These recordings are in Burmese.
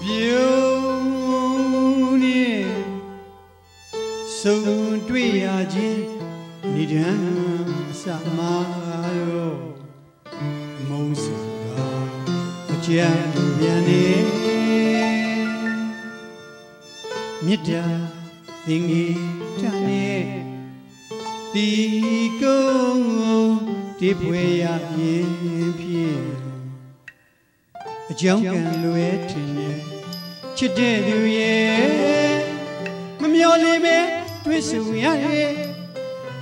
ပြုံးနေစုံတွေ့ရခြင်းနိဒံအစမာရောမုံစကားအကျဉ်းပြန်နေမြစ်တာသင်္ကေတနဲ့ဒီကုန်းဒီဖွယ်ရရင်ဖြစ်အကြောင်းကံလွယ်ထင်တယ်ချစ်တဲ့သူရဲ့မမျော်လင့်ပဲတွေ့ဆုံရတယ်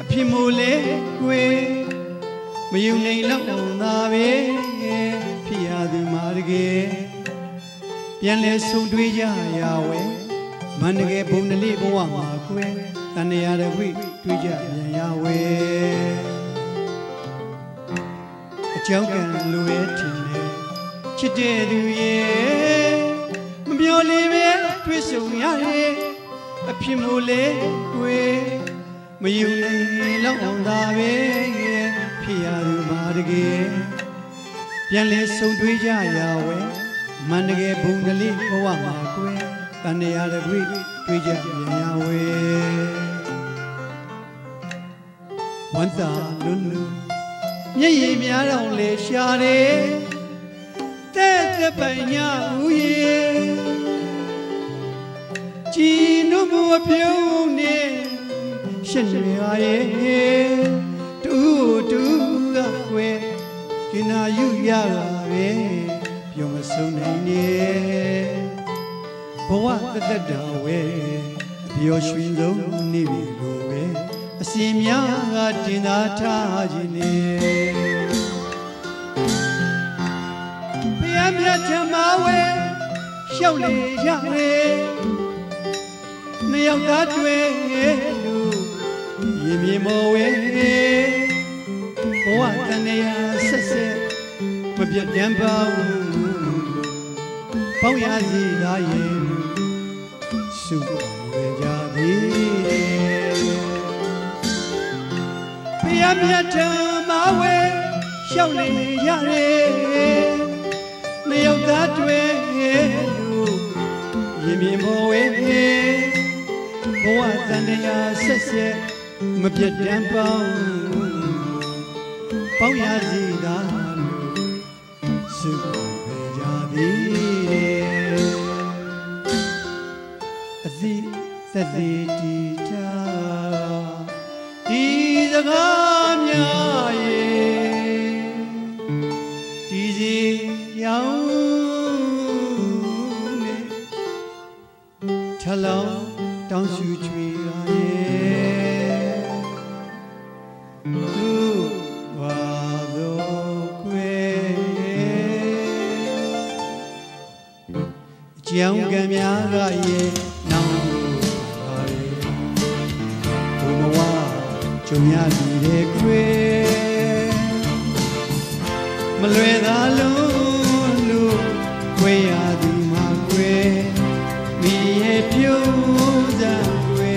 အဖြစ်မို့လဲကွယ်မယူနိုင်တော့သာပဲဖြစ်ရသူမှာတကယ်ပြန်လဲဆုံတွေ့ကြရဝဲမန္တကယ်ဘုံတလေးဘဝမှာကွယ်တန်ရာတခွေတွေ့ကြပြန်ရဝဲအကြောင်းကံလွယ်ထင်တယ်ချစ်တဲ့သူရဲ့မမျော်လင့်ပဲတွေ့ဆုံရတယ်အဖြစ်မို့လဲကွယ်မယူနိုင်တော့သာပဲဖြစ်ရသူမှာတကယ်ပြန်လဲဆုံတွေ့ကြရဝဲမန္တကယ်ဘုံတလေးဘဝမှာကွယ်တန်ရာတခွေတွေ့ကြပြန်ရဝဲဝန္တာလွန်းလွန်းမျက်ရည်များတော့လေရှာတယ်တဲ့ပိုင်ညာဦးရဲ့ကြည်နုမပြုံးနေရှင်ရွာရဲ့တူတူကကွယ်กินနာယူရတာပဲပြောမဆုံးနိုင်နေဘဝသက်တာဝဲအပျော်ရွှင်ဆုံးနေပြီလို့ပဲအစီများကတင်သာထားခြင်းနေဘုရားမြတ်ဓမ္မဝဲရှောက်လေရတယ်နှစ်ယောက်သားတွေ့လို့ရင်မြေမော်ဝဲဘဝတန်ရာဆက်ဆက်မပြတ်တမ်းပါဘူးပေါင်းရစီသာရဲ့စုဝေကြသည်ဘုရားမြတ်ဓမ္မဝဲရှောက်လေရတယ်နှစ်ယောက်သားတွေ့လို့ရင်မြေမော်ဝဲဘဝတန်ရာဆက်ဆက်မပြတ်တမ်းပေါင်းရစီသာလို့စုဝေကြသည်အစီစတိတီတာဒီစကားများရဲ့ဒီစီရောင်းနေထလောင်းတောင်းစုချွေရရဲ့သူဘာလို့ခွေအကြောင်းကံများကရဲ့နောင်လို့ပါရဲ့ဘုံမဝကြုံရပြီတဲ့ခွေမလွယ်သာလုံးလို့ခွေရသည်မှာခွေမိရဲ့ပြုံးစားခွေ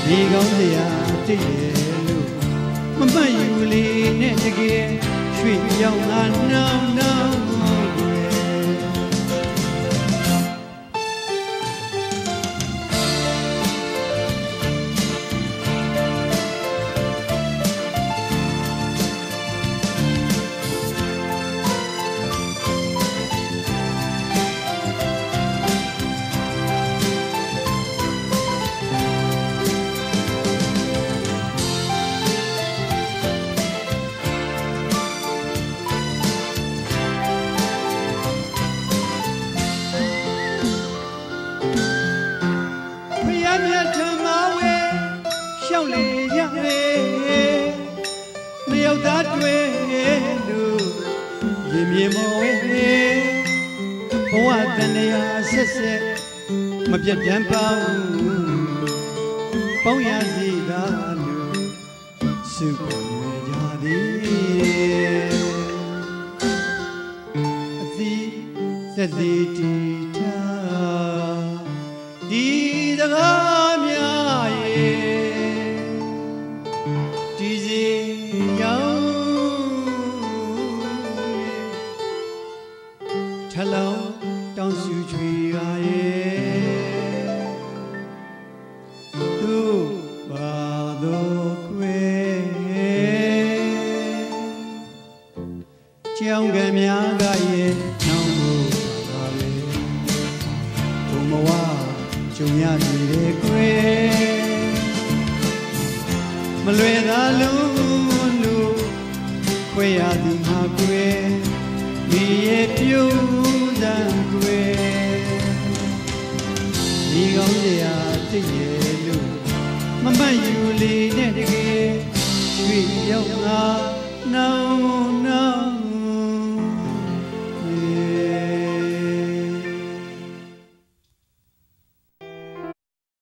ဒီကောင်းစရာတိတ်ရဲ့လို့မမှတ်ယူလေနဲ့တကယ်ရွှေပြောင်းလာနောင်နောင်ရှောက်လေရတယ်နှစ်ယောက်သားတွေ့လို့ရင်မြေမော်ဝဲဘဝတန်ရာဆက်ဆက်မပြတ်တမ်းပေါင်းရစီသာလို့စုဝေကြသည်အစီစစီတီတာဒီစကားများရဲ့ဒီစီရောင်းထ လောင်တောင်းစုချွေရရဲ့သူဘာတို့ခွေကြောင်ကများကရဲ့နှောင်းဖို့ပါပဲဘုံမဝကြုံရတဲ့ခွေမလွယ်သာလုံးလို့ခွေရသည်မှာခွေမိရဲ့ပြုံးစံခွေဒီကောင်းစရာတိတ်ရဲ့လို့မမတ်ယူလေနဲ့တကယ်ရွှေရောက်ငါနောင်